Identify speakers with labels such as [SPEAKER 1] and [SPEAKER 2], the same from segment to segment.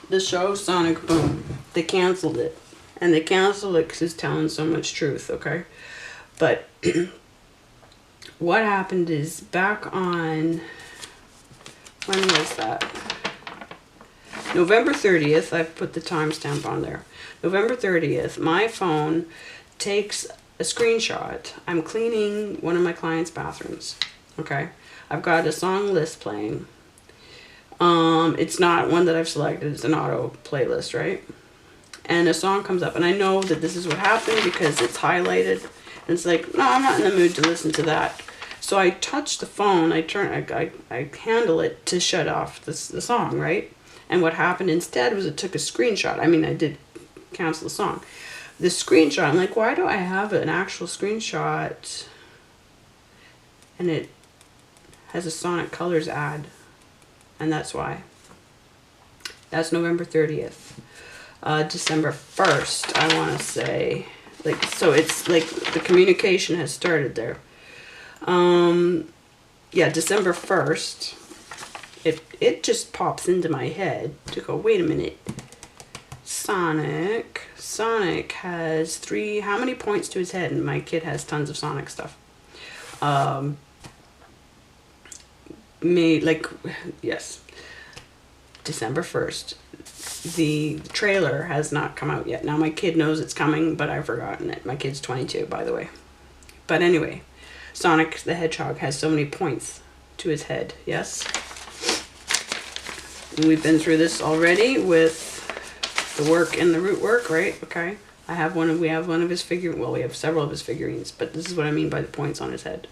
[SPEAKER 1] the show Sonic Boom. They canceled it. And they canceled it because it's telling so much truth, okay? But what happened is back on, when was that? November 30th, I've put the timestamp on there. November 30th, my phone takes a screenshot. I'm cleaning one of my clients' bathrooms, okay? I've got a song list playing. It's not one that I've selected, it's an auto playlist, right? And a song comes up, and I know that this is what happened because it's highlighted. And it's like, no, I'm not in the mood to listen to that. So I touch the phone, I handle it to shut off the song, right? And what happened instead was it took a screenshot. I mean, I did cancel the song. The screenshot, I'm like, why do I have an actual screenshot? And it has a Sonic Colors ad. And that's why. That's November 30th. December 1st, I want to say. Like, so it's like the communication has started there. Yeah, December 1st. It just pops into my head to go, wait a minute. Sonic has how many points to his head? And my kid has tons of Sonic stuff. Yes. December 1st. The trailer has not come out yet. Now my kid knows it's coming, but I've forgotten it. My kid's 22, by the way. But anyway, Sonic the Hedgehog has so many points to his head, yes? We've been through this already with the work and the root work, right? Okay. We have one of his we have several of his figurines, but this is what I mean by the points on his head.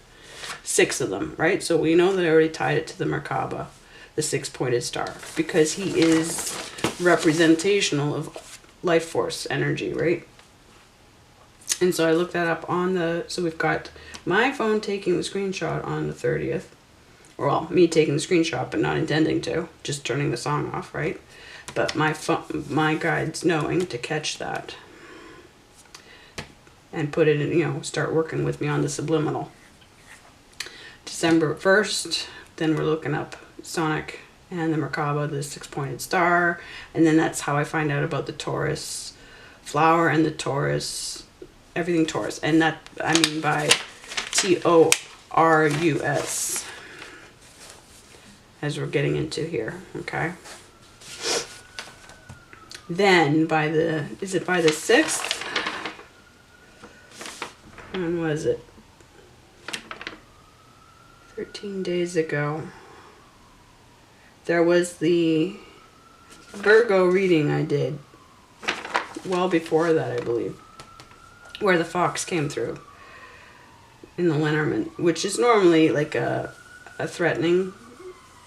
[SPEAKER 1] 6 of them, right? So we know that I already tied it to the Merkaba, the 6-pointed star, because he is representational of life force energy, right? And so I looked that up so we've got my phone taking the screenshot on the 30th. Well, me taking the screenshot, but not intending to, just turning the song off, right? But my guides knowing to catch that and put it in, start working with me on the subliminal. December 1st, then we're looking up Sonic and the Merkaba, the 6-pointed star, and then that's how I find out about the Taurus flower and the Taurus, everything Taurus, and that I mean by Taurus, as we're getting into here, okay? Then is it by the 6th? When was it? 13 days ago. There was the Virgo reading I did. Well before that, I believe. Where the fox came through. In the Lenormand. Which is normally like a threatening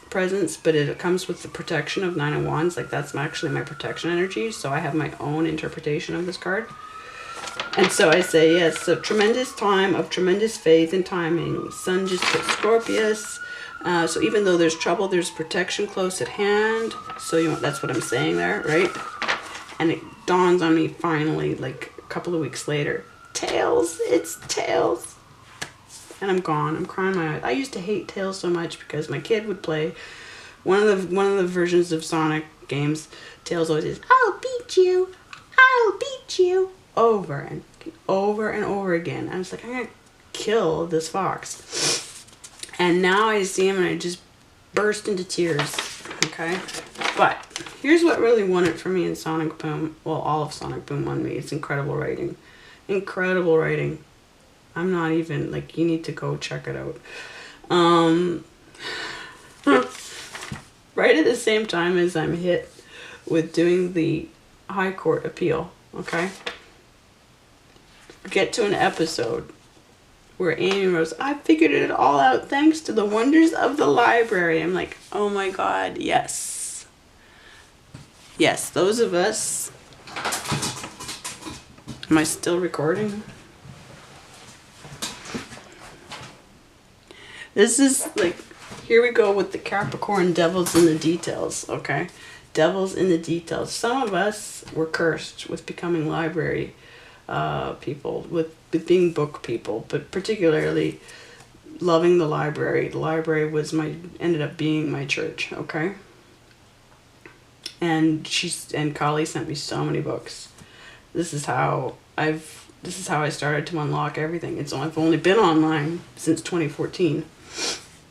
[SPEAKER 1] presence, but it comes with the protection of 9 of Wands. Like that's actually my protection energy. So I have my own interpretation of this card. And so I say, yes, so tremendous time of tremendous faith and timing. Sun just hit Scorpius. So even though there's trouble, there's protection close at hand. So that's what I'm saying there, right? And it dawns on me finally, like a couple of weeks later. Tails, it's Tails. And I'm gone. I'm crying my eyes. I used to hate Tails so much because my kid would play one of the versions of Sonic games. Tails always says, "I'll beat you. I'll beat you." Over and over again. I was like, I'm gonna kill this fox. And now I see him and I just burst into tears. Okay? But here's what really won it for me in Sonic Boom. Well, all of Sonic Boom won me. It's incredible writing. Incredible writing. I'm not even, like, you need to go check it out. Right at the same time as I'm hit with doing the High Court appeal, okay? Get to an episode where Amy Rose, I figured it all out thanks to the wonders of the library. I'm like, oh my God, yes. Yes, those of us. Am I still recording? This is like, here we go with the Capricorn devils in the details, okay? Devils in the details. Some of us were cursed with becoming library people, with being book people, but particularly loving the library. The library was ended up being my church, okay? And Kali sent me so many books. This is how I started to unlock everything. I've only been online since 2014.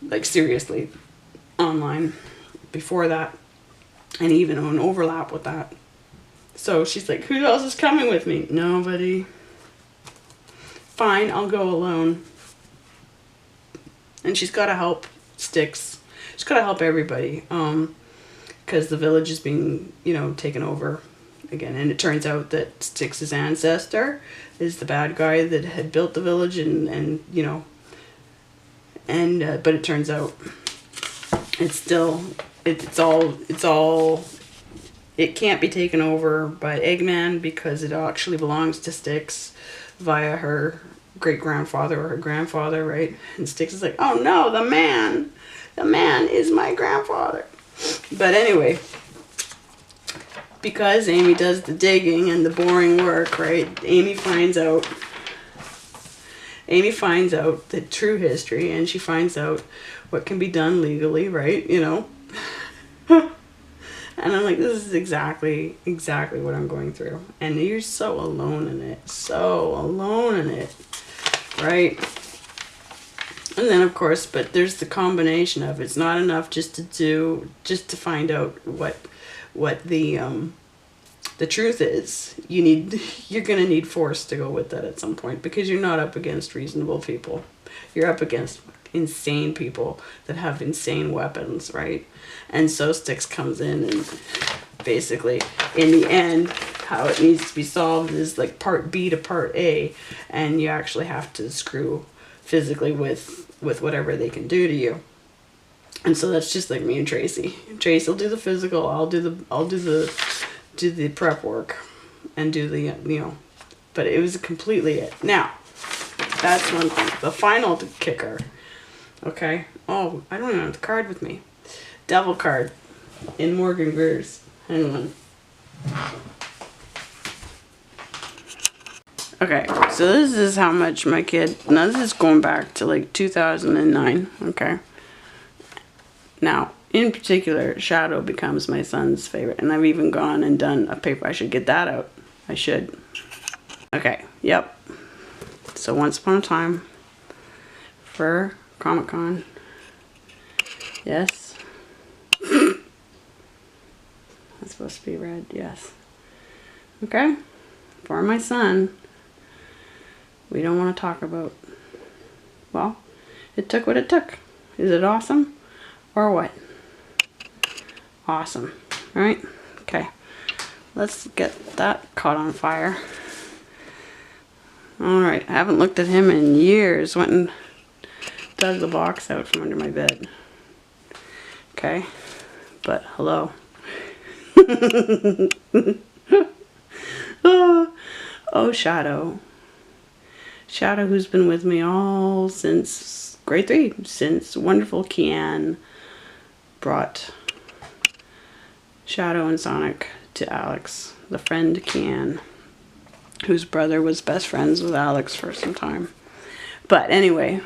[SPEAKER 1] Like, seriously, online before that, and even an overlap with that. So she's like, who else is coming with me? Nobody. Fine, I'll go alone. And she's got to help Styx. She's got to help everybody. Because the village is being, taken over again. And it turns out that Styx's ancestor is the bad guy that had built the village, but it turns out it can't be taken over by Eggman because it actually belongs to Styx via her great-grandfather or her grandfather, right? And Styx is like, oh no, the man is my grandfather. But anyway, because Amy does the digging and the boring work, right? Amy finds out the true history, and she finds out what can be done legally, right? And I'm like, this is exactly what I'm going through. And you're so alone in it. Right? And then, of course, but there's the combination of it's not enough just to find out what the truth is. You're going to need force to go with that at some point, because you're not up against reasonable people. You're up against insane people that have insane weapons, right? And so Styx comes in, and basically in the end how it needs to be solved is like part B to part A, and you actually have to screw physically with whatever they can do to you. And so that's just like me and Tracy. Tracy will do the physical, I'll do the prep work and do the but it was completely it. Now that's one thing. The final kicker. Okay. Oh, I don't even have the card with me. Devil card in Morgan Greer's. Hang on. Okay, so this is how much my kid... Now, this is going back to, like, 2009, okay? Now, in particular, Shadow becomes my son's favorite. And I've even gone and done a paper. I should get that out. I should. Okay, yep. So, once upon a time, for Comic-Con. Yes. That's supposed to be red, yes. Okay, for my son, we don't want to talk about, well, it took what it took. Is it awesome or what? Awesome, right? Okay, let's get that caught on fire. All right, I haven't looked at him in years. Went and dug the box out from under my bed. Okay, but hello. Oh, Shadow. Shadow, who's been with me all since grade 3, since wonderful Kian brought Shadow and Sonic to Alex, the friend Kian, whose brother was best friends with Alex for some time. But anyway,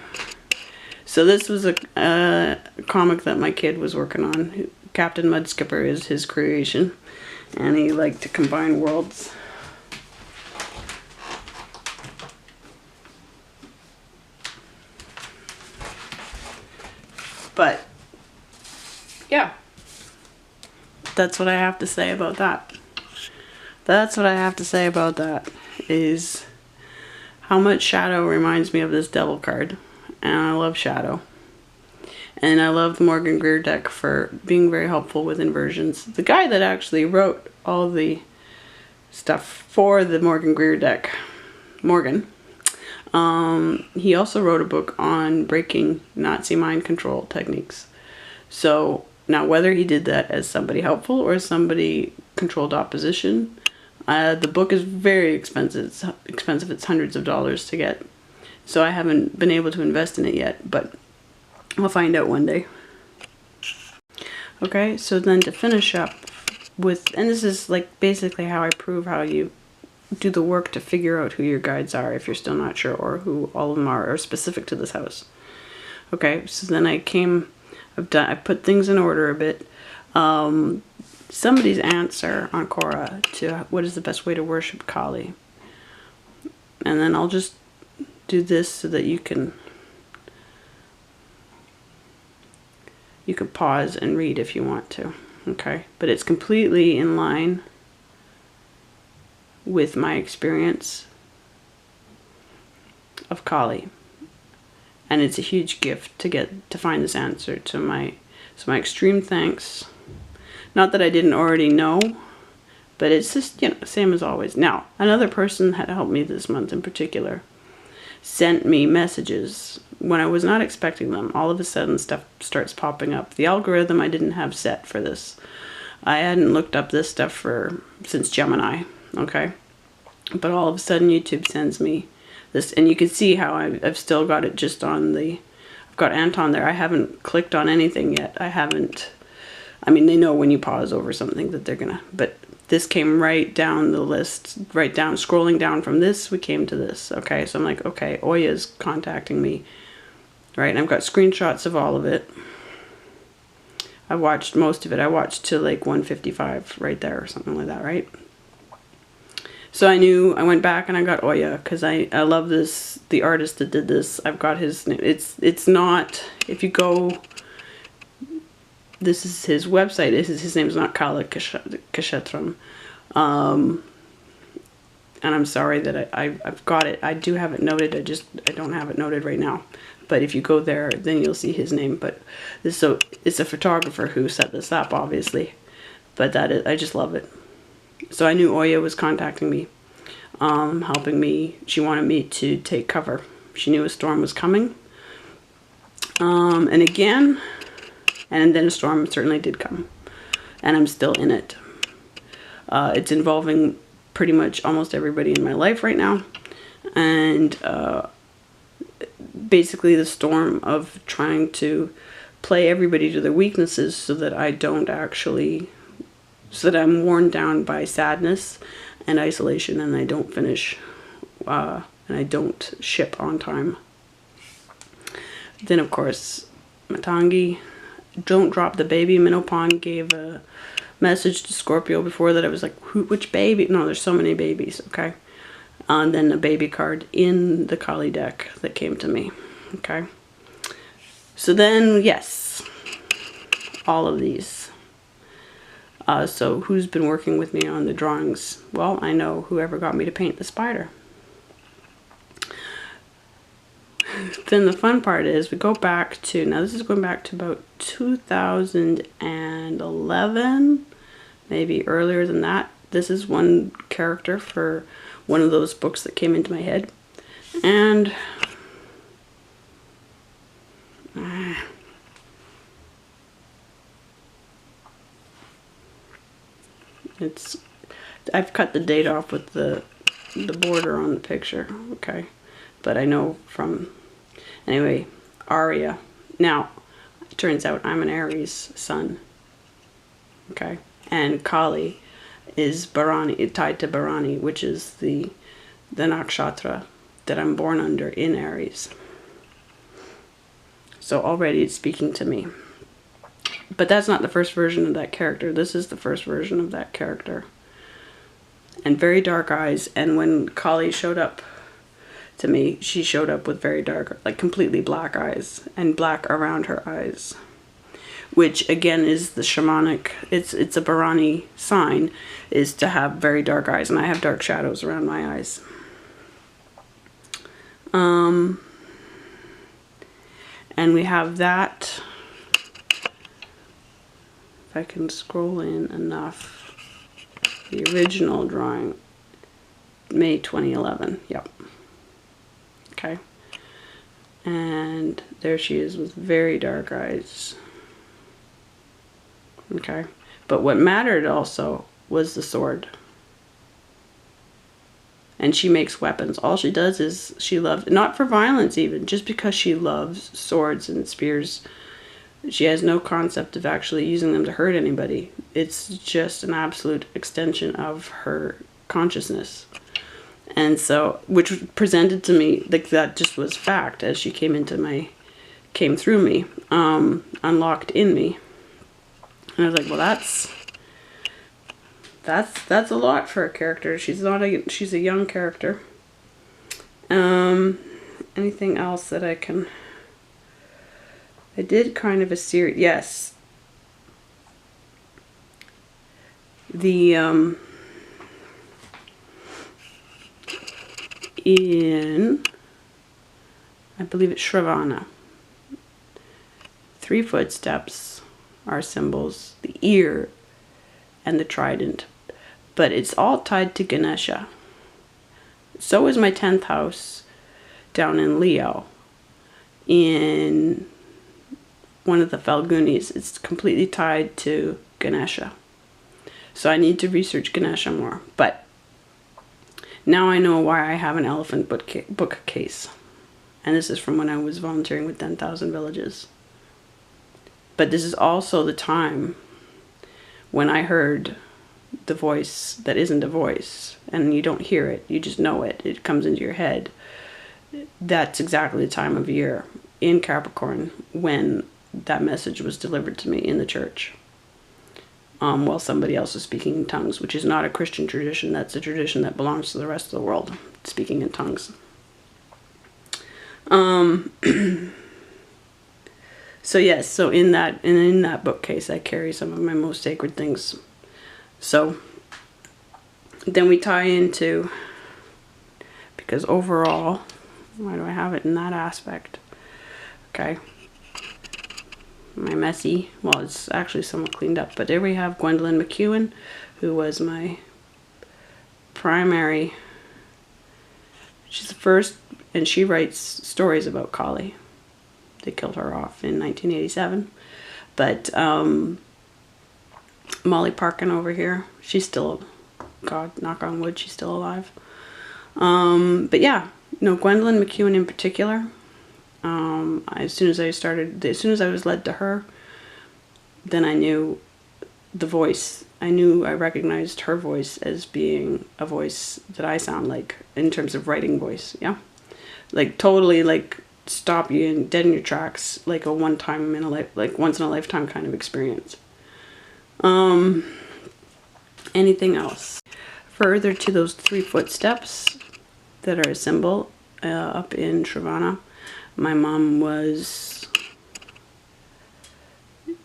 [SPEAKER 1] so this was a comic that my kid was working on. Captain Mudskipper is his creation, and he liked to combine worlds. But yeah, that's what I have to say about that. That's what I have to say about that, is how much Shadow reminds me of this Devil card. And I love Shadow. And I love the Morgan Greer deck for being very helpful with inversions. The guy that actually wrote all the stuff for the Morgan Greer deck, Morgan, he also wrote a book on breaking Nazi mind control techniques. So now whether he did that as somebody helpful or somebody controlled opposition, the book is very expensive. It's expensive. It's hundreds of dollars to get. So I haven't been able to invest in it yet, but I'll find out one day. Okay, so then to finish up with, and this is like basically how I prove how you do the work to figure out who your guides are if you're still not sure, or who all of them are specific to this house. Okay, so then I put things in order a bit. somebody's answer on Quora to what is the best way to worship Kali. And then I'll just do this so that you can pause and read if you want to. Okay, but it's completely in line with my experience of Kali. And it's a huge gift to find this answer to my extreme thanks. Not that I didn't already know, but it's just, you know, same as always. Now, another person had helped me this month in particular sent me messages when I was not expecting them. All of a sudden stuff starts popping up. The algorithm I didn't have set for this. I hadn't looked up this stuff since Gemini, okay? But all of a sudden YouTube sends me this, and you can see how I've still got it just on I've got Anton there. I haven't clicked on anything yet. I mean, they know when you pause over something that they're gonna, but this came right down the list, right down, scrolling down from this, we came to this, okay? So I'm like, okay, Oya's contacting me, right? And I've got screenshots of all of it. I watched most of it. I watched to like 155 right there or something like that, right? So I went back and I got Oya because I love this, the artist that did this. I've got his name. It's not, if you go, this is his website. His name's not Kala Kashetram. And I'm sorry that I've got it. I do have it noted. I don't have it noted right now. But if you go there, then you'll see his name. But it's a photographer who set this up, obviously. But I just love it. So I knew Oya was contacting me, helping me. She wanted me to take cover. She knew a storm was coming. And then a storm certainly did come. And I'm still in it. It's involving pretty much almost everybody in my life right now. And basically the storm of trying to play everybody to their weaknesses so that I'm worn down by sadness and isolation, and I don't finish, and I don't ship on time. Then of course, Matangi, don't drop the baby. Minopan gave a message to Scorpio before that. I was like, which baby? No, there's so many babies, okay? And then a baby card in the Kali deck that came to me, okay? So then, yes, all of these. So who's been working with me on the drawings? Well, I know whoever got me to paint the spider. Then the fun part is we go back to, now this is going back to about 2011, maybe earlier than that. This is one character for one of those books that came into my head. And I've cut the date off with the border on the picture, okay? But I know from, anyway, Arya. Now, it turns out I'm an Aries sun, okay? And Kali is Bharani, tied to Bharani, which is the nakshatra that I'm born under in Aries. So already it's speaking to me. But that's not the first version of that character. This is the first version of that character. And very dark eyes. And when Kali showed up to me, she showed up with very dark, like completely black eyes. And black around her eyes. Which again is the shamanic, it's a Bharani sign, is to have very dark eyes. And I have dark shadows around my eyes. And we have that. If I can scroll in enough. The original drawing, May 2011. Yep. Okay. And there she is with very dark eyes. Okay. But what mattered also was the sword. And she makes weapons. All she does is she loves, not for violence even, just because she loves swords and spears. She has no concept of actually using them to hurt anybody. It's just an absolute extension of her consciousness. And so, which presented to me, like that just was fact as she came through me, unlocked in me. And I was like, well, that's a lot for a character. She's a young character. Anything else that I did kind of a series. Yes. The in, I believe it's Shravana, 3 footsteps are symbols, the ear and the trident, but it's all tied to Ganesha. So is my 10th house down in Leo. In one of the Falgunis, it's completely tied to Ganesha. So I need to research Ganesha more. But now I know why I have an elephant bookcase. And this is from when I was volunteering with 10,000 Villages. But this is also the time when I heard the voice that isn't a voice. And you don't hear it, you just know it. It comes into your head. That's exactly the time of year in Capricorn when that message was delivered to me in the church. While somebody else is speaking in tongues, which is not a Christian tradition. That's a tradition that belongs to the rest of the world, speaking in tongues. So yes, so in that bookcase, I carry some of my most sacred things. So then we tie into, because overall, why do I have it in that aspect? Okay. My messy, well, it's actually somewhat cleaned up, but there we have Gwendolyn McEwen, who was my primary. She's the first, and she writes stories about Kali. They killed her off in 1987, but Molly Parkin over here, she's still, God, knock on wood, she's still alive. But yeah, no, Gwendolyn McEwen in particular. As soon as I was led to her, then I knew the voice. I recognized her voice as being a voice that I sound like in terms of writing voice. Yeah. Like totally like stop you dead in your tracks, like a once in a lifetime kind of experience. Anything else? Further to those 3 footsteps that are a symbol up in Shravana. My mom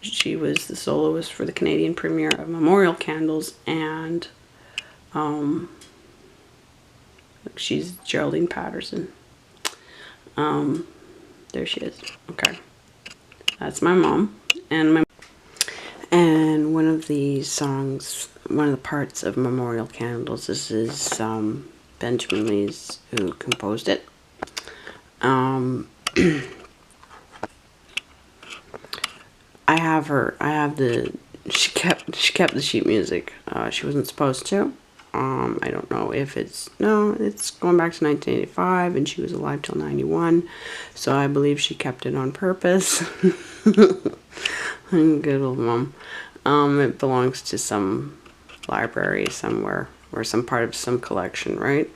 [SPEAKER 1] she was the soloist for the Canadian premiere of Memorial Candles, and she's Geraldine Patterson. There she is. Okay. That's my mom. And one of the songs, one of the parts of Memorial Candles, this is Benjamin Lee's, who composed it. She kept the sheet music. She wasn't supposed to. I don't know if it's going back to 1985, and she was alive till 91, so I believe she kept it on purpose. Good old mom. It belongs to some library somewhere, or some part of some collection, right?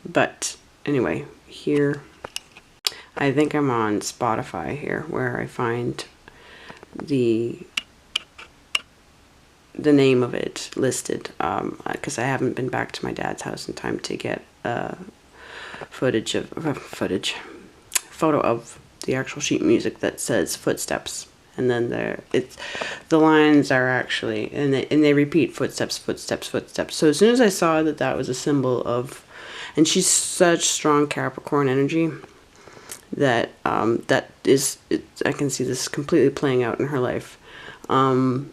[SPEAKER 1] But anyway, here, I think I'm on Spotify here, where I find the name of it listed, because I haven't been back to my dad's house in time to get photo of the actual sheet music that says footsteps, and then the lines are actually, and they repeat footsteps, footsteps, footsteps. So as soon as I saw that was a symbol of, and she's such strong Capricorn energy that I can see this completely playing out in her life.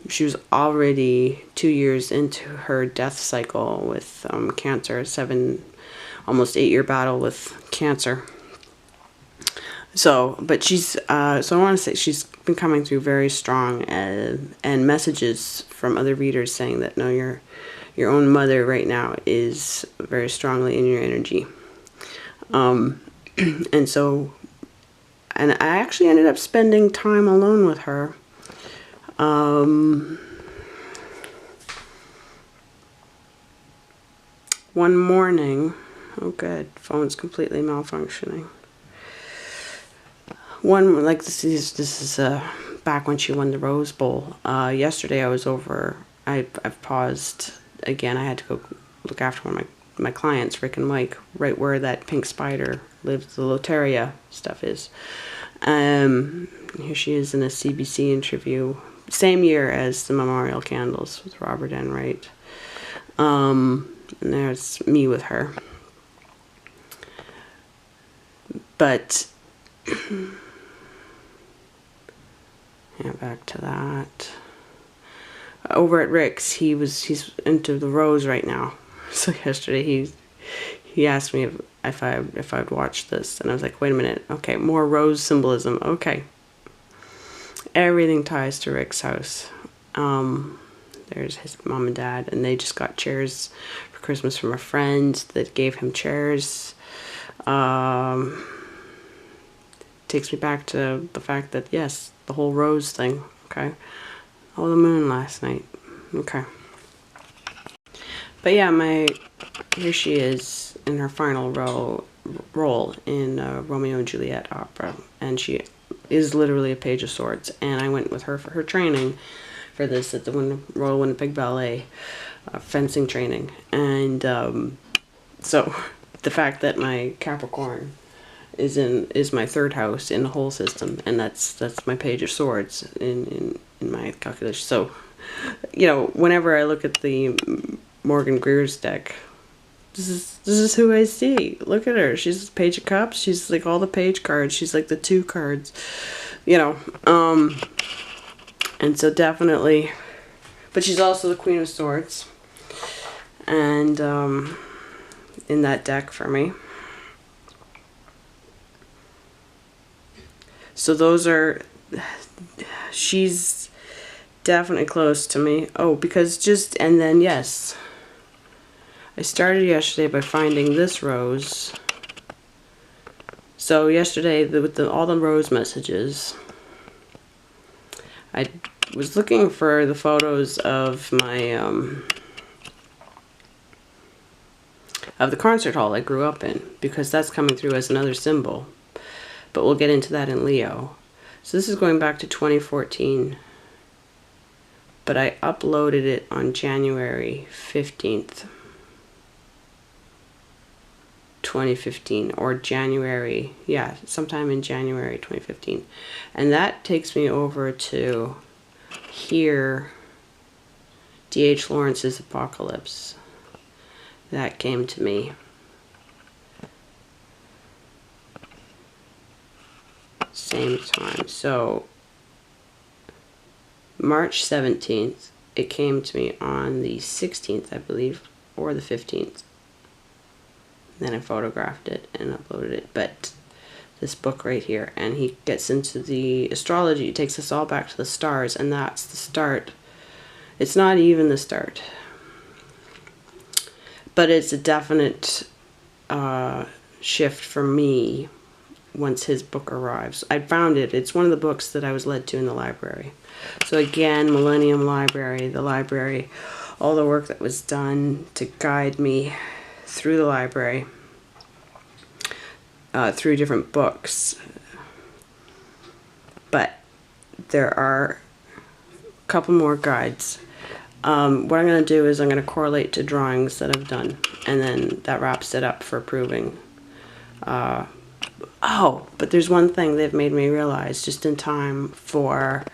[SPEAKER 1] She was already 2 years into her death cycle with cancer, almost 8-year battle with cancer. So, but so I want to say she's been coming through very strong, and messages from other readers saying that no, your own mother right now is very strongly in your energy. And I actually ended up spending time alone with her. One morning, oh good, phone's completely malfunctioning. This is back when she won the Rose Bowl. Yesterday I was over. I've paused again. I had to go look after one of my clients, Rick and Mike, right where that pink spider lives, the Loteria stuff is. Here she is in a CBC interview, same year as the Memorial Candles with Robert Enright. And there's me with her. But yeah, back to that. Over at Rick's, he's into the rose right now. So yesterday he asked me if I'd watch this, and I was like, wait a minute, okay, more rose symbolism, okay. Everything ties to Rick's house. There's his mom and dad, and they just got chairs for Christmas from a friend that gave him chairs. Takes me back to the fact that, yes, the whole rose thing, okay. Oh, the moon last night, okay. But yeah, here she is in her final role in Romeo and Juliet opera, and she is literally a Page of Swords. And I went with her for her training for this at the Royal Winnipeg Ballet fencing training. And so the fact that my Capricorn is my third house in the whole system, and that's my Page of Swords in my calculation. So, you know, whenever I look at the Morgan Greer's deck, this is who I see. Look at her. She's Page of Cups. She's like all the page cards. She's like the 2 cards, you know. And so definitely, but she's also the Queen of Swords, and in that deck for me. So those are, she's definitely close to me. Oh, because and then yes, I started yesterday by finding this rose. So yesterday, with all the rose messages, I was looking for the photos of my, of the concert hall I grew up in, because that's coming through as another symbol. But we'll get into that in Leo. So this is going back to 2014. But I uploaded it on January 15th, 2015, or January, yeah, sometime in January 2015. And that takes me over to here, D.H. Lawrence's Apocalypse. That came to me. Same time. So March 17th, it came to me on the 16th, I believe, or the 15th. Then I photographed it and uploaded it. But this book right here, and he gets into the astrology. It takes us all back to the stars, and that's the start. It's not even the start, but it's a definite shift for me once his book arrives. I found it. It's one of the books that I was led to in the library. So again, Millennium Library, the library, all the work that was done to guide me through the library, through different books. But there are a couple more guides. What I'm going to do is I'm going to correlate to drawings that I've done, and then that wraps it up for proving. Oh, but there's one thing they've made me realize just in time for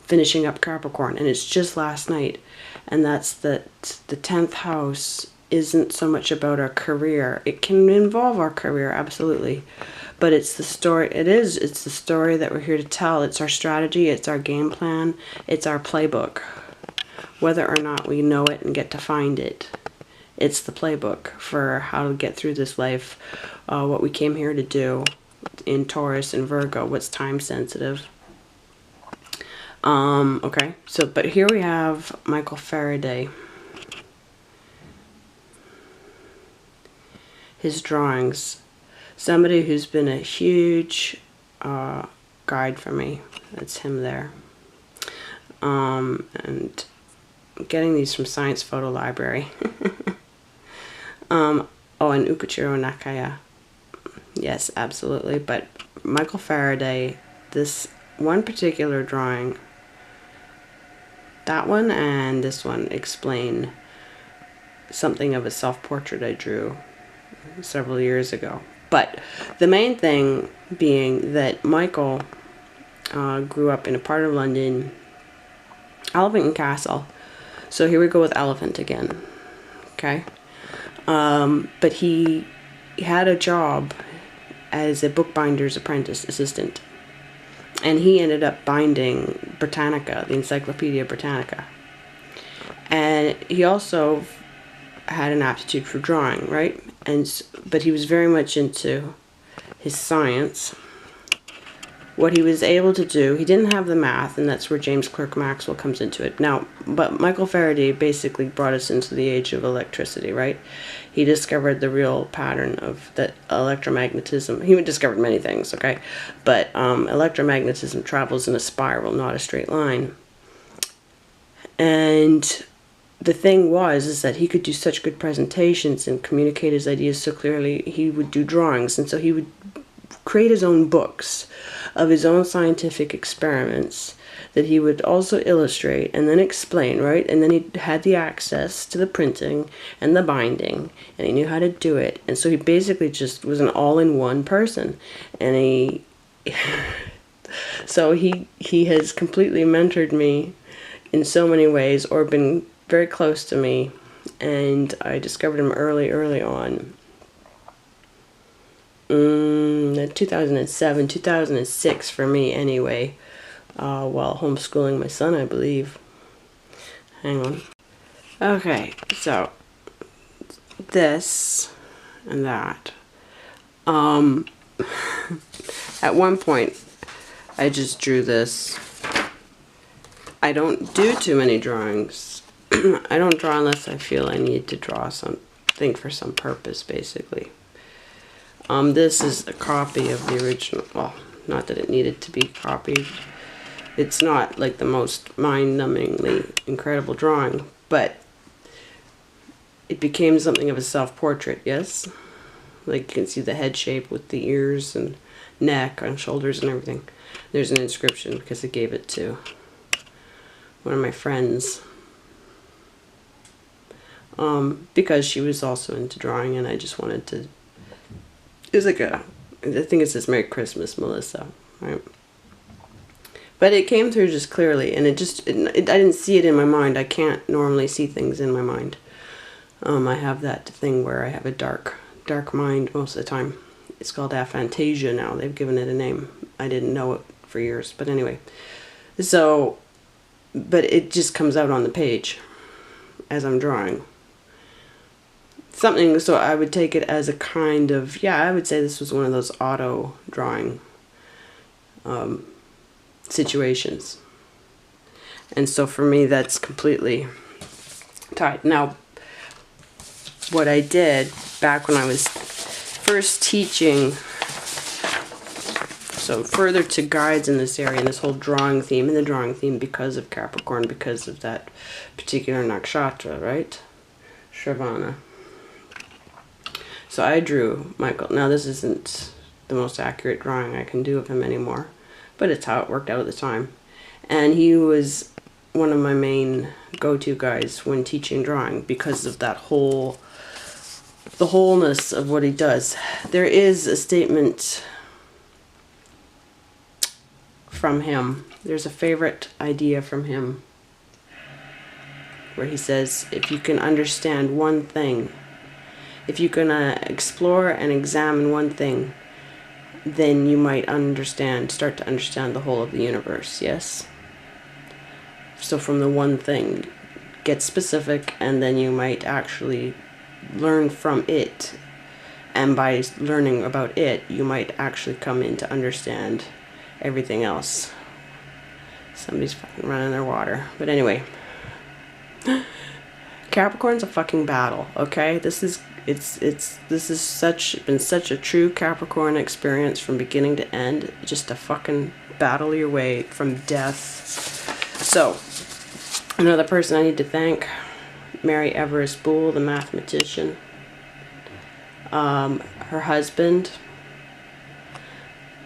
[SPEAKER 1] finishing up Capricorn, and it's just last night, and that's that the 10th house isn't so much about our career. It can involve our career, absolutely, but it's the story. It's the story that we're here to tell. It's our strategy, it's our game plan, it's our playbook. Whether or not we know it and get to find it, it's the playbook for how to get through this life, what we came here to do in Taurus and Virgo, what's time sensitive. Okay, so, but here we have Michael Faraday. His drawings. Somebody who's been a huge guide for me. That's him there. And I'm getting these from Science Photo Library. Oh, and Ukichiro Nakaya. Yes, absolutely. But Michael Faraday, this one particular drawing, that one and this one, explain something of a self-portrait I drew several years ago. But the main thing being that Michael grew up in a part of London, Elephant and Castle. So here we go with elephant again. Okay. But he had a job as a bookbinder's apprentice assistant. And he ended up binding Britannica, the Encyclopedia Britannica. And he also had an aptitude for drawing, right? But he was very much into his science. What he was able to do, he didn't have the math, and that's where James Clerk Maxwell comes into it. Now, but Michael Faraday basically brought us into the age of electricity, right? He discovered the real pattern of that electromagnetism. He discovered many things, okay? But electromagnetism travels in a spiral, not a straight line. And the thing is that he could do such good presentations and communicate his ideas so clearly. He would do drawings, and so he would create his own books of his own scientific experiments that he would also illustrate and then explain, right? And then he had the access to the printing and the binding, and he knew how to do it. And so he basically just was an all-in-one person. And so he has completely mentored me in so many ways, or been very close to me. And I discovered him early on. 2007, 2006 for me anyway, while homeschooling my son, I believe. Hang on. Okay, so this and that. At one point, I just drew this. I don't do too many drawings. I don't draw unless I feel I need to draw something for some purpose, basically. This is a copy of the original. Well, not that it needed to be copied. It's not like the most mind-numbingly incredible drawing, but it became something of a self-portrait, yes? Like you can see the head shape with the ears and neck and shoulders and everything. There's an inscription because I gave it to one of my friends. Because she was also into drawing, and I just wanted to. It was like I think it says Merry Christmas, Melissa, right? But it came through just clearly, and I didn't see it in my mind. I can't normally see things in my mind. I have that thing where I have a dark mind most of the time. It's called aphantasia now. They've given it a name. I didn't know it for years, but anyway. So, but it just comes out on the page as I'm drawing. Something, so I would take it as a kind of, yeah, I would say this was one of those auto drawing situations. And so for me, that's completely tied. Now, what I did back when I was first teaching, so further to guides in this area, and this whole drawing theme, and the drawing theme because of Capricorn, because of that particular nakshatra, right? Shravana. So I drew Michael. Now this isn't the most accurate drawing I can do of him anymore, but it's how it worked out at the time. And he was one of my main go-to guys when teaching drawing because of that the wholeness of what he does. There is a statement from him. There's a favorite idea from him where he says, if you can understand one thing, if you can explore and examine one thing, then you might start to understand the whole of the universe, yes? So from the one thing, get specific, and then you might actually learn from it. And by learning about it, you might actually come in to understand everything else. Somebody's fucking running their water. But anyway. Capricorn's a fucking battle, okay? This is been such a true Capricorn experience from beginning to end. Just to fucking battle your way from death. So, another person I need to thank, Mary Everest Boole, the mathematician. Her husband,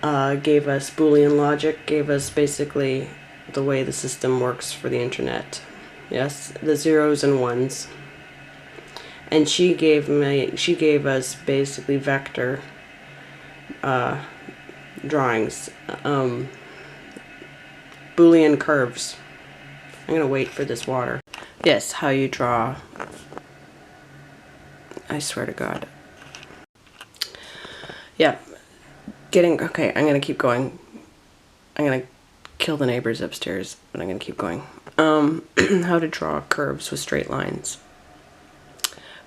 [SPEAKER 1] gave us Boolean logic, gave us basically the way the system works for the internet. Yes, the zeros and ones. And she gave us basically vector drawings, Boolean curves. I'm gonna wait for this water. Yes, how you draw. I swear to God. Yeah, okay, I'm gonna keep going. I'm gonna kill the neighbors upstairs, but I'm gonna keep going. How to draw curves with straight lines.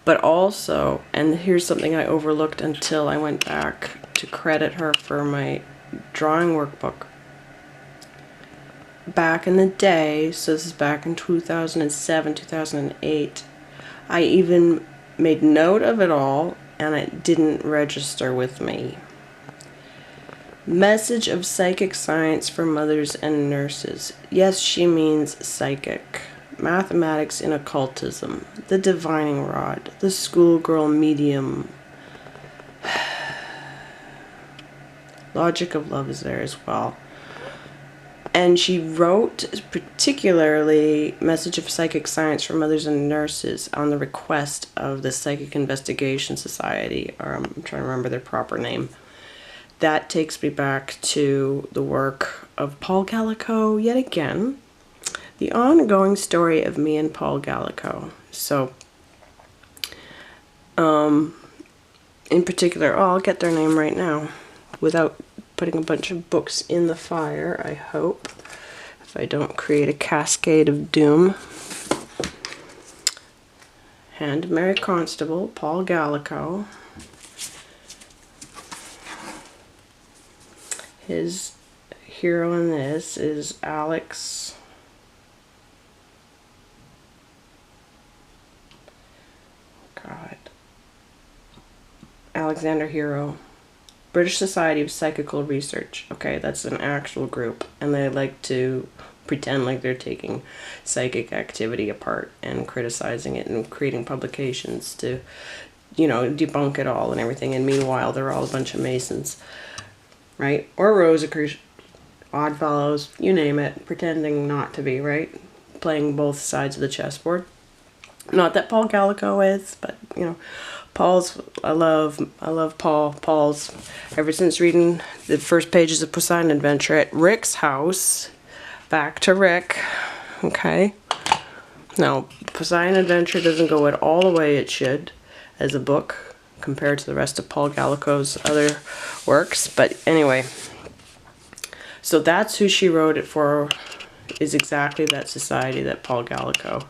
[SPEAKER 1] But also, and here's something I overlooked until I went back to credit her for my drawing workbook. Back in the day, so this is back in 2007, 2008, I even made note of it all, and it didn't register with me. Message of psychic science for mothers and nurses. Yes, she means psychic. Mathematics in occultism. The divining rod. The schoolgirl medium. Logic of love is there as well. And she wrote particularly Message of Psychic Science for Mothers and Nurses on the request of the Psychic Investigation Society, or I'm trying to remember their proper name. That takes me back to the work of Paul Gallico yet again. The ongoing story of me and Paul Gallico. So, in particular, I'll get their name right now without putting a bunch of books in the fire, I hope, if I don't create a cascade of doom. Hand of Mary Constable, Paul Gallico. His hero in this is Alex. God. Alexander Hero. British Society of Psychical Research. Okay, that's an actual group, and they like to pretend like they're taking psychic activity apart and criticizing it and creating publications to, you know, debunk it all and everything, and meanwhile they're all a bunch of Masons, right? Or Rosicrucians, Oddfellows, you name it, pretending not to be, right? Playing both sides of the chessboard. Not that Paul Gallico is, but, you know, Paul's, I love Paul. Paul's, ever since reading the first pages of Poseidon Adventure at Rick's house, back to Rick, okay? Now, Poseidon Adventure doesn't go it all the way it should as a book compared to the rest of Paul Gallico's other works, but anyway. So that's who she wrote it for, is exactly that society that Paul Gallico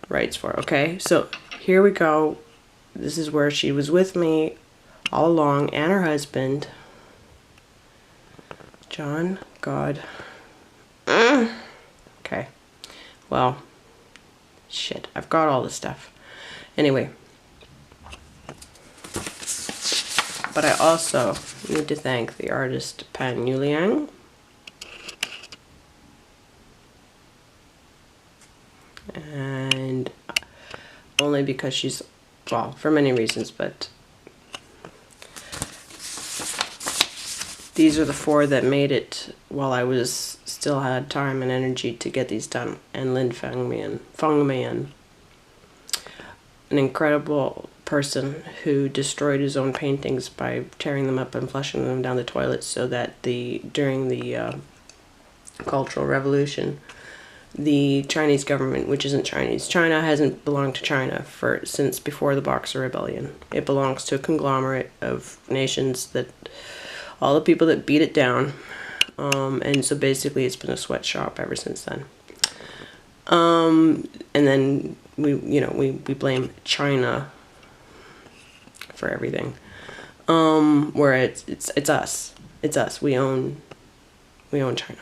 [SPEAKER 1] writes for, okay? So here we go. This is where she was with me all along, and her husband, John. God. Okay. Well, shit. I've got all this stuff. Anyway. But I also need to thank the artist Pan Yuliang. And only because she's, well, for many reasons, but these are the four that made it while I was still had time and energy to get these done. And Lin Feng Mian, an incredible person who destroyed his own paintings by tearing them up and flushing them down the toilet, so that during the Cultural Revolution, the Chinese government, which isn't Chinese, China hasn't belonged to China since before the Boxer Rebellion. It belongs to a conglomerate of nations, that all the people that beat it down, and so basically it's been a sweatshop ever since then. And then we blame China for everything, where it's us. We own China.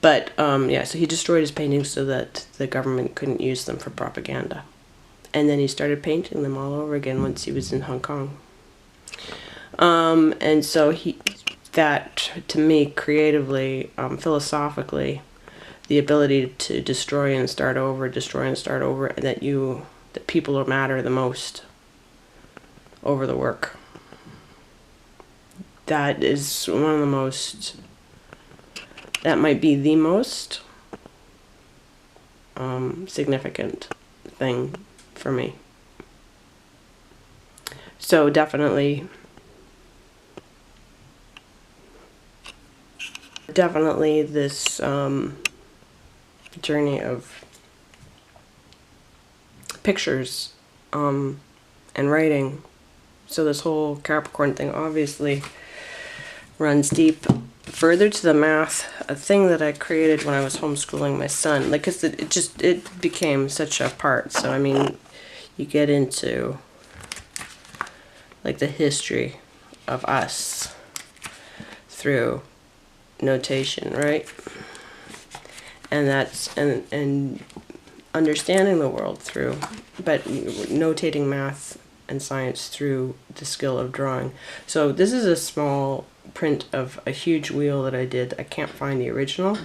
[SPEAKER 1] But, yeah, so he destroyed his paintings so that the government couldn't use them for propaganda. And then he started painting them all over again once he was in Hong Kong. And so that, to me, creatively, philosophically, the ability to destroy and start over, and that people matter the most over the work.
[SPEAKER 2] that is one of the most, that might be the most significant thing for me. So definitely this journey of pictures and writing. So this whole Capricorn thing obviously runs deep further to the math, a thing that I created when I was homeschooling my son, like, because it became such a part. So I mean, you get into like the history of us through notation, right? And that's and understanding the world through, but notating math and science through the skill of drawing. So this is a small print of a huge wheel that I did. I can't find the original.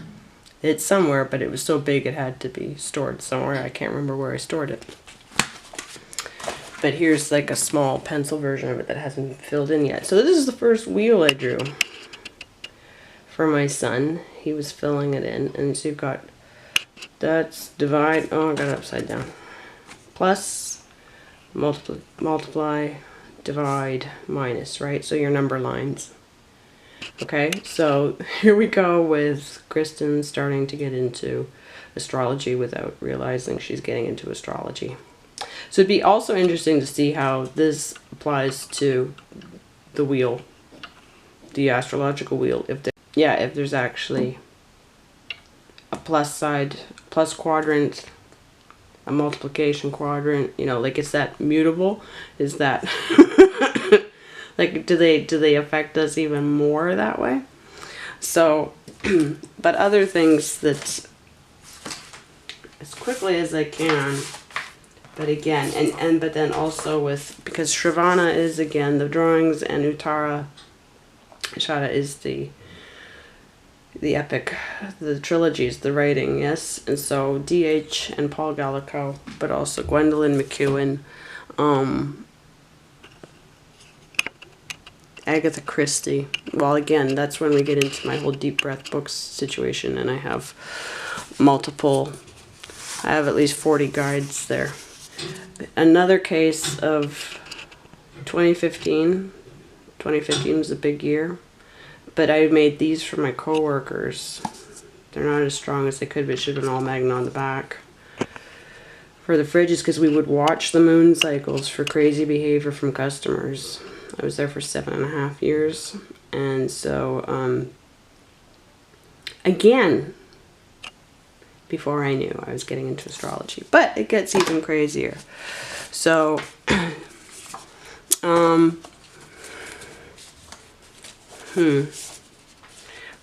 [SPEAKER 2] It's somewhere, but it was so big it had to be stored somewhere. I can't remember where I stored it. But here's like a small pencil version of it that hasn't been filled in yet. So this is the first wheel I drew for my son. He was filling it in, and so you've got, that's divide, oh I got it upside down, plus, multiply, divide, minus, right? So your number lines. Okay, so here we go with Kristen starting to get into astrology without realizing she's getting into astrology. So it'd be also interesting to see how this applies to the wheel, the astrological wheel, if there's actually a plus side, plus quadrant, a multiplication quadrant, you know, like, is that mutable? Is that like, do they affect us even more that way? So but other things that, as quickly as I can, but again, but then also with, because Shravana is again the drawings and Uttara Shada is the epic, the trilogies, the writing, yes. And so D.H. and Paul Gallico, but also Gwendolyn McEwen, Agatha Christie. Well, again, that's when we get into my whole deep breath books situation, and I have at least 40 guides there. Another case of 2015. 2015 was a big year. But I made these for my coworkers. They're not as strong as they could, but it should have been all magna on the back. For the fridges, because we would watch the moon cycles for crazy behavior from customers. I was there for 7.5 years. And so, again, before I knew I was getting into astrology. But it gets even crazier. So,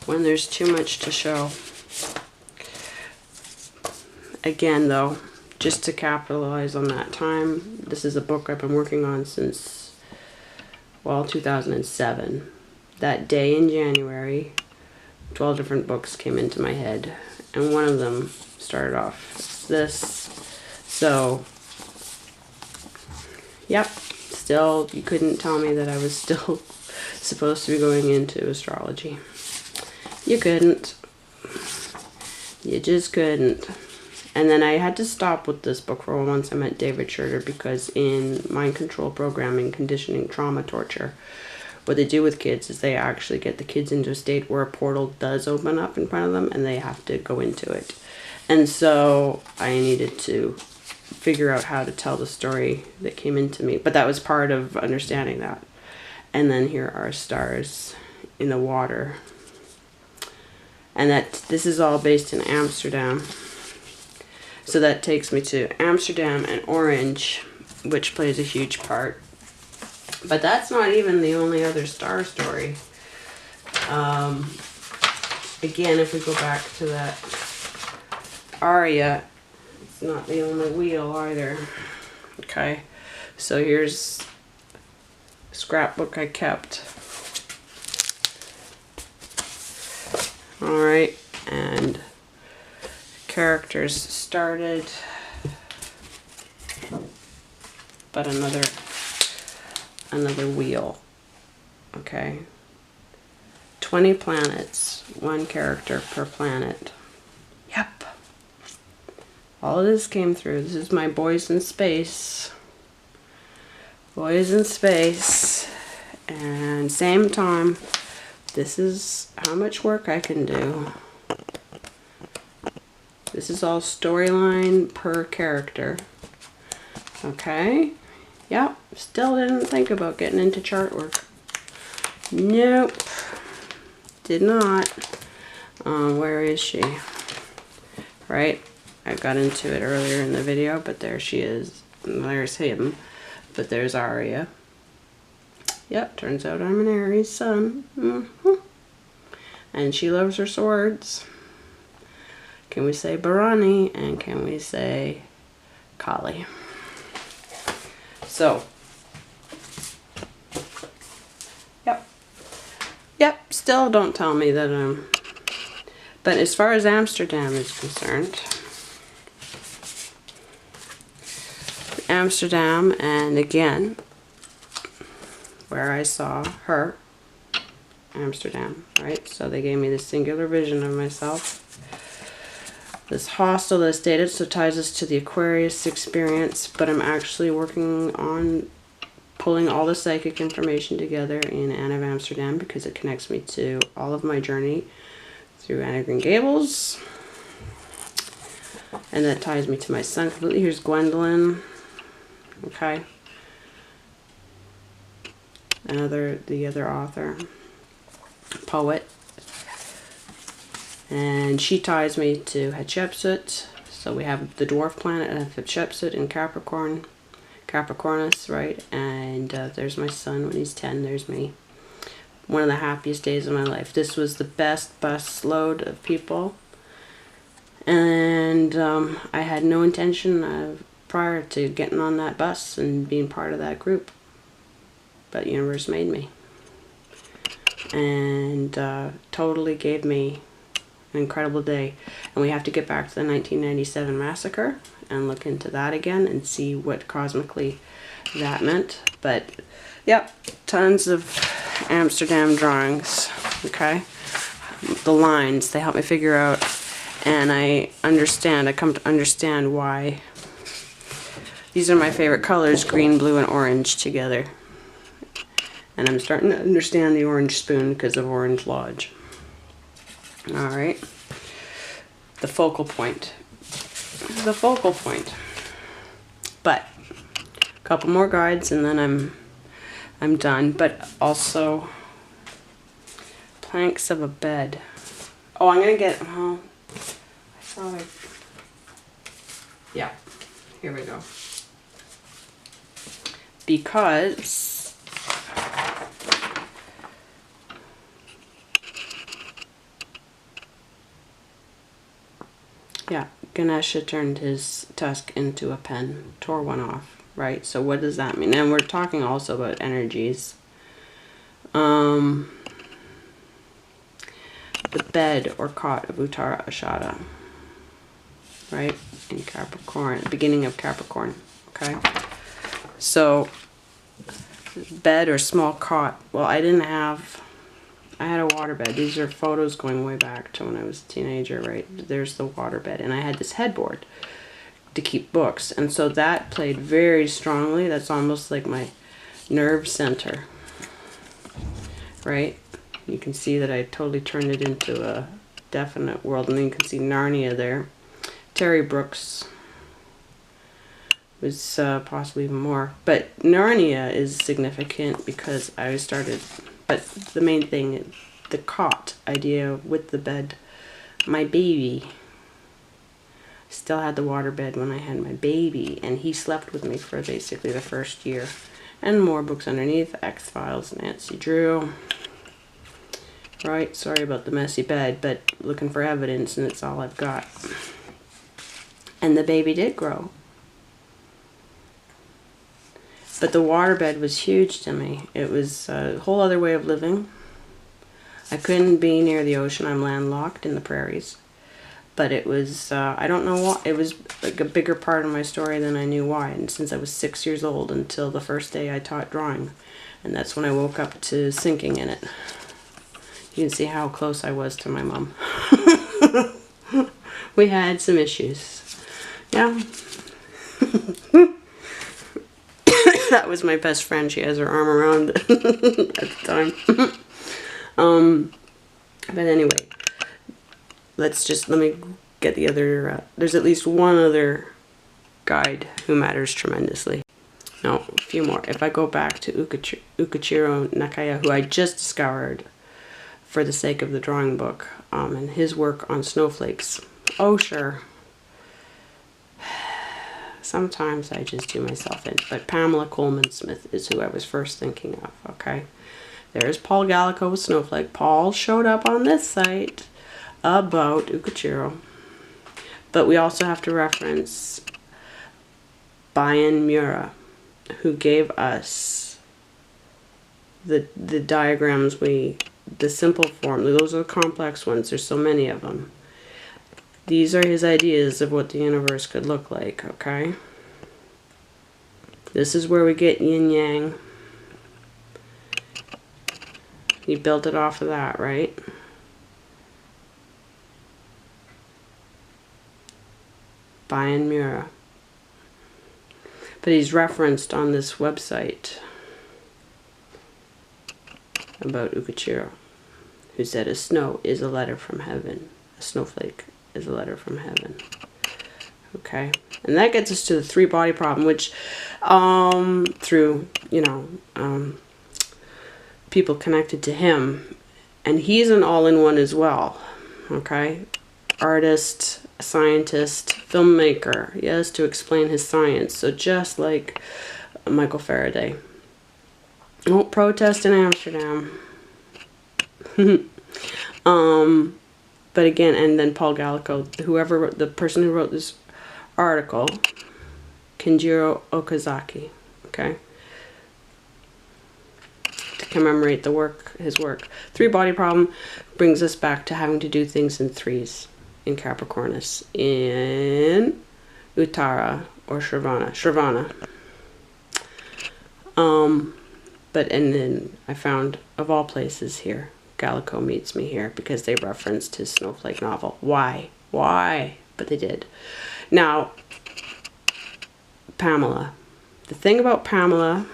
[SPEAKER 2] when there's too much to show. Again, though, just to capitalize on that time, this is a book I've been working on since, well, 2007. That day in January, 12 different books came into my head, and one of them started off this. So, yep, still, you couldn't tell me that I was still supposed to be going into astrology. You couldn't. You just couldn't. And then I had to stop with this book for once I met David Schurter, because in mind control programming, conditioning, trauma, torture, what they do with kids is they actually get the kids into a state where a portal does open up in front of them and they have to go into it. And so I needed to figure out how to tell the story that came into me. But that was part of understanding that. And then here are stars in the water. And this is all based in Amsterdam. So that takes me to Amsterdam and Orange, which plays a huge part. But that's not even the only other star story. Again, if we go back to that aria, it's not the only wheel either. Okay, so here's a scrapbook I kept. Alright, and characters started, but another wheel. Okay,
[SPEAKER 1] 20 planets, one character per planet. Yep. All of this came through. This is my boys in space. Boys in space. And same time, this is how much work I can do. This is all storyline per character. Okay. Yep. Still didn't think about getting into chart work. Nope. Did not. Where is she? Right? I got into it earlier in the video, but there she is. And there's him. But there's Arya. Yep, turns out I'm an Aries sun. And she loves her swords. Can we say Bharani? And can we say Kali? So, Yep, still don't tell me that I'm... But as far as Amsterdam is concerned, Amsterdam, and again, where I saw her, Amsterdam, right? So they gave me this singular vision of myself. This hostel that's dated, so ties us to the Aquarius experience, but I'm actually working on pulling all the psychic information together in Anne of Amsterdam because it connects me to all of my journey through Anne of Green Gables. And that ties me to my son completely. Here's Gwendolyn. Okay. The other author. Poet. And she ties me to Hatshepsut. So we have the dwarf planet of Hatshepsut in Capricorn. Capricornus, right? And there's my son when he's 10. There's me. One of the happiest days of my life. This was the best bus load of people. And I had no intention of, prior to getting on that bus and being part of that group. But the universe made me. And totally gave me an incredible day. And we have to get back to the 1997 massacre and look into that again and see what cosmically that meant. But yep, tons of Amsterdam drawings. Okay, the lines, they help me figure out, and I come to understand why these are my favorite colors, green, blue, and orange together. And I'm starting to understand the orange spoon because of Orange Lodge. Alright, the focal point. The focal point. But a couple more guides and then I'm done. But also planks of a bed. Oh, I'm gonna get, oh, I saw it. Yeah, here we go. Because yeah, Ganesha turned his tusk into a pen, tore one off, right? So what does that mean? And we're talking also about energies. The bed or cot of Uttara Ashada, right? In Capricorn, beginning of Capricorn, okay? So, bed or small cot. Well, I had a waterbed. These are photos going way back to when I was a teenager, right? There's the waterbed. And I had this headboard to keep books. And so that played very strongly. That's almost like my nerve center, right? You can see that I totally turned it into a definite world. And then you can see Narnia there. Terry Brooks was possibly even more. But Narnia is significant because I started... But the main thing, the cot idea with the bed, my baby, still had the waterbed when I had my baby, and he slept with me for basically the first year. And more books underneath, X-Files, Nancy Drew. Right, sorry about the messy bed, but looking for evidence, and it's all I've got. And the baby did grow. But the waterbed was huge to me. It was a whole other way of living. I couldn't be near the ocean. I'm landlocked in the prairies. But it was, I don't know why, it was like a bigger part of my story than I knew why. And since I was 6 years old until the first day I taught drawing. And that's when I woke up to sinking in it. You can see how close I was to my mom. We had some issues. Yeah. That was my best friend. She has her arm around at the time. But anyway, let me get the other, there's at least one other guide who matters tremendously. No, a few more. If I go back to Ukichiro Nakaya, who I just discovered for the sake of the drawing book, and his work on snowflakes. Oh, sure. Sometimes I just do myself in. But Pamela Coleman Smith is who I was first thinking of, okay? There's Paul Gallico with Snowflake. Paul showed up on this site about Ukichiro. But we also have to reference Bayan Mura, who gave us the diagrams, the simple form. Those are the complex ones. There's so many of them. These are his ideas of what the universe could look like, okay? This is where we get yin-yang. He built it off of that, right? Bayan Mura. But he's referenced on this website about Ukichiro, who said a snow is a letter from heaven. A snowflake is a letter from heaven. Okay, and that gets us to the three body problem, which through, you know, people connected to him, and he's an all-in-one as well. Okay, artist, scientist, filmmaker. He has to explain his science. So just like Michael Faraday. Oh, protest in Amsterdam. But again, and then Paul Gallico, the person who wrote this article, Kenjiro Okazaki, okay, to commemorate his work. Three body problem brings us back to having to do things in threes in Capricornus, in Uttara or Shravana. And then I found, of all places here, Gallico meets me here because they referenced his Snowflake novel. Why? But they did. Now, Pamela. The thing about Pamela,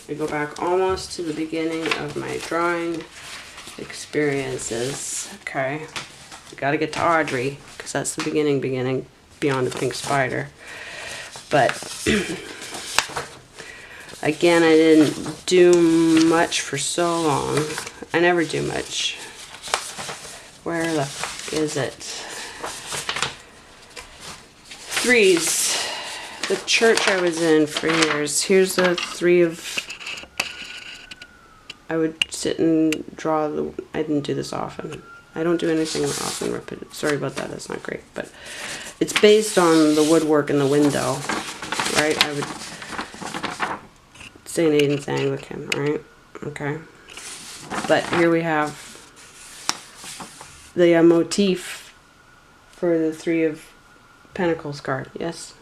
[SPEAKER 1] I go back almost to the beginning of my drawing experiences. Okay, we gotta get to Audrey because that's the beginning, beyond the pink spider. But again, I didn't do much for so long. I never do much. Where the f is it? Threes. The church I was in for years. Here's a three of... I would sit and draw the... I didn't do this often. I don't do anything often. Sorry about that. That's not great. But it's based on the woodwork in the window, right? I would... St. Aidan's Anglican, right? Okay. But here we have the motif for the Three of Pentacles card. Yes?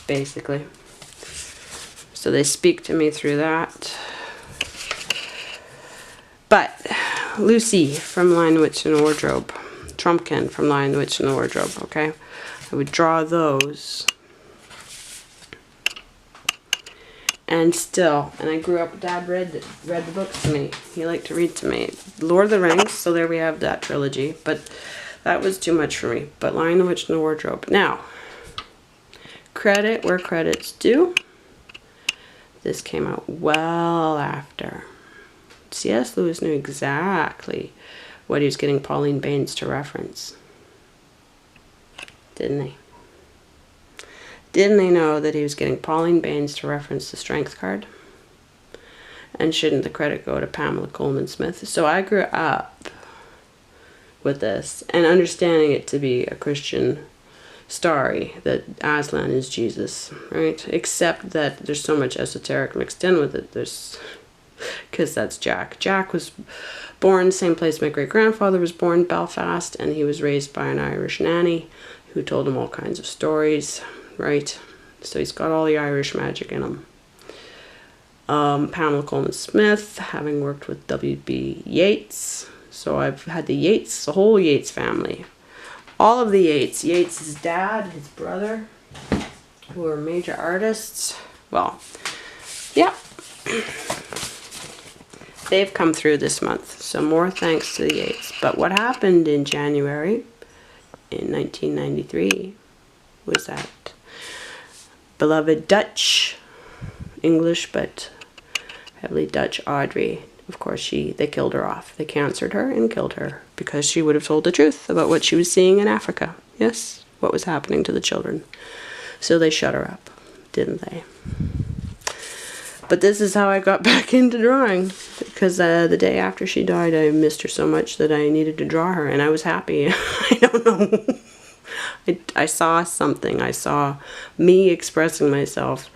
[SPEAKER 1] Basically. So they speak to me through that. But Lucy from Lion, Witch, and Wardrobe. Trumpkin from Lion, Witch, and Wardrobe, okay? I would draw those. And still, and I grew up, Dad read the books to me. He liked to read to me. Lord of the Rings, so there we have that trilogy. But that was too much for me. But Lion, the Witch, and the Wardrobe. Now, credit where credit's due. This came out well after. C.S. Lewis knew exactly what he was getting Pauline Baynes to reference. Didn't he? Didn't they know that he was getting Pauline Baynes to reference the Strength card? And shouldn't the credit go to Pamela Coleman Smith? So I grew up with this and understanding it to be a Christian story, that Aslan is Jesus, right? Except that there's so much esoteric mixed in with it. Because that's Jack. Jack was born same place my great-grandfather was born, Belfast, and he was raised by an Irish nanny who told him all kinds of stories, right? So he's got all the Irish magic in him. Pamela Coleman Smith, having worked with W.B. Yeats. So I've had the whole Yeats family. All of the Yeats. Yeats' dad, his brother, who are major artists. Well, yeah. They've come through this month. So more thanks to the Yeats. But what happened in January in 1993 was that beloved Dutch, English, but heavily Dutch Audrey, of course, they killed her off. They cancered her and killed her because she would have told the truth about what she was seeing in Africa. Yes, what was happening to the children. So they shut her up, didn't they? But this is how I got back into drawing, because the day after she died, I missed her so much that I needed to draw her, and I was happy. I don't know. I saw something. I saw me expressing myself,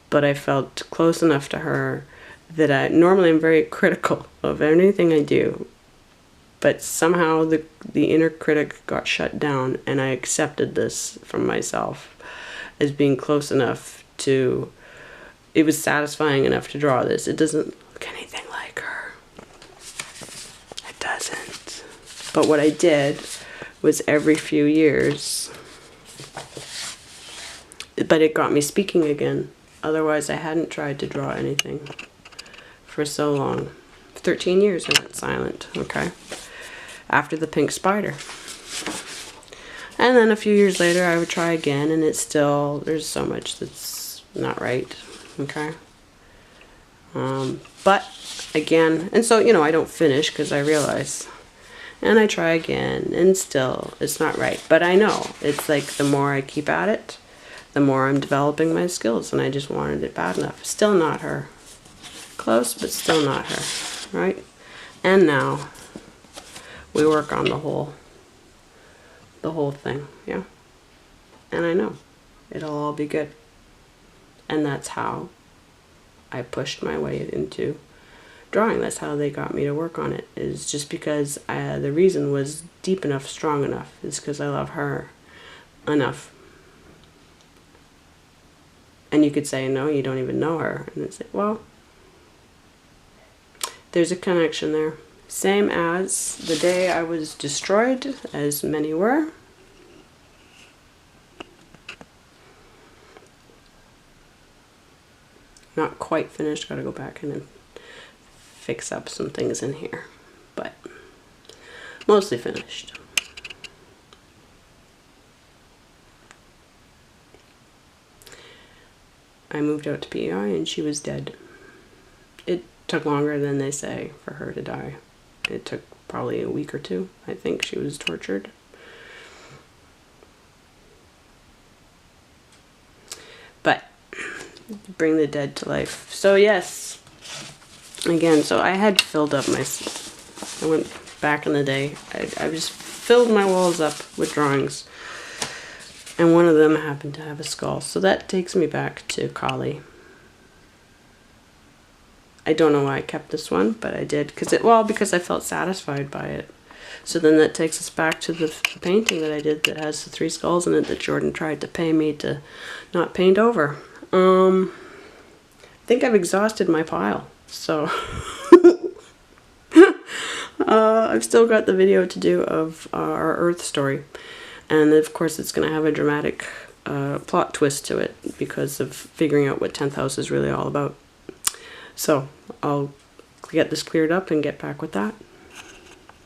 [SPEAKER 1] but I felt close enough to her that normally I'm very critical of anything I do, but somehow the inner critic got shut down, and I accepted this from myself as being close enough to, it was satisfying enough to draw this. It doesn't look anything like her. It doesn't. But what I did was every few years, but it got me speaking again. Otherwise, I hadn't tried to draw anything for so long. 13 years I went silent, okay? After the pink spider. And then a few years later, I would try again, and it's still, there's so much that's not right, okay? But again, and so, you know, I don't finish because I realize, and I try again, and still, it's not right. But I know, it's like the more I keep at it, the more I'm developing my skills, and I just wanted it bad enough. Still not her. Close, but still not her, right? And now we work on the whole thing, yeah? And I know it'll all be good. And that's how I pushed my way into drawing. That's how they got me to work on it, is just because the reason was deep enough, strong enough, is because I love her enough. And you could say, no, you don't even know her. And it's like, well, there's a connection there. Same as the day I was destroyed, as many were. Not quite finished. Got to go back in and fix up some things in here. But mostly finished. I moved out to PEI and she was dead. It took longer than they say for her to die. It took probably a week or two. I think she was tortured. But bring the dead to life. So yes, again, so I had filled up my, I went back in the day, I just filled my walls up with drawings. And one of them happened to have a skull. So that takes me back to Kali. I don't know why I kept this one, but I did. Because I felt satisfied by it. So then that takes us back to the painting that I did that has the 3 skulls in it that Jordan tried to pay me to not paint over. I think I've exhausted my pile. So I've still got the video to do of our Earth story. And of course it's going to have a dramatic plot twist to it because of figuring out what 10th house is really all about. So I'll get this cleared up and get back with that.